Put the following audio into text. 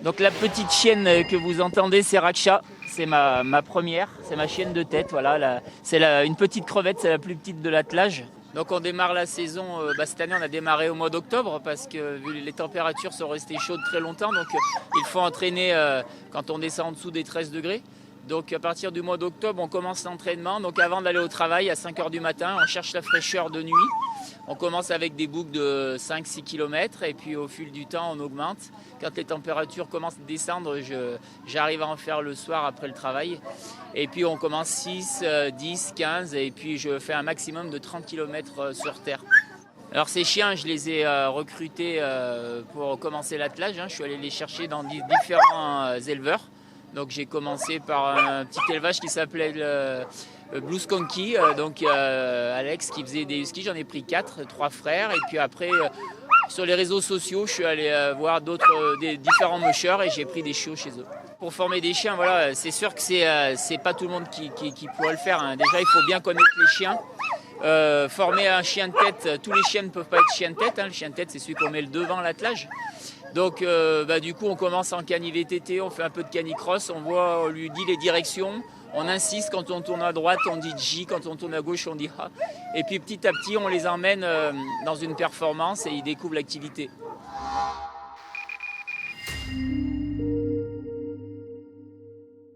Donc la petite chienne que vous entendez, c'est Raksha. C'est ma première, c'est ma chienne de tête. Voilà, une petite crevette, c'est la plus petite de l'attelage. Donc on démarre la saison, cette année on a démarré au mois d'octobre parce que vu les températures sont restées chaudes très longtemps, donc il faut entraîner quand on descend en dessous des 13 degrés. Donc à partir du mois d'octobre, on commence l'entraînement. Donc avant d'aller au travail à 5 heures du matin, on cherche la fraîcheur de nuit. On commence avec des boucles de 5-6 km et puis au fil du temps, on augmente. Quand les températures commencent à descendre, j'arrive à en faire le soir après le travail. Et puis on commence 6, 10, 15 et puis je fais un maximum de 30 km sur terre. Alors ces chiens, je les ai recrutés pour commencer l'attelage. Je suis allé les chercher dans différents éleveurs. Donc j'ai commencé par un petit élevage qui s'appelait Blue Skunky. Donc Alex qui faisait des huskies, j'en ai pris 4, 3 frères. Et puis après, sur les réseaux sociaux, je suis allé voir des différents mushers et j'ai pris des chiots chez eux. Pour former des chiens, voilà, c'est sûr que c'est pas tout le monde qui pourrait le faire. Déjà, il faut bien connaître les chiens. Former un chien de tête, tous les chiens ne peuvent pas être chiens de tête. Le chien de tête, c'est celui qu'on met le devant l'attelage. Donc du coup on commence en cani VTT, on fait un peu de canicross, on lui dit les directions, on insiste quand on tourne à droite, on dit J, quand on tourne à gauche on dit A. Et puis petit à petit on les emmène dans une performance et ils découvrent l'activité.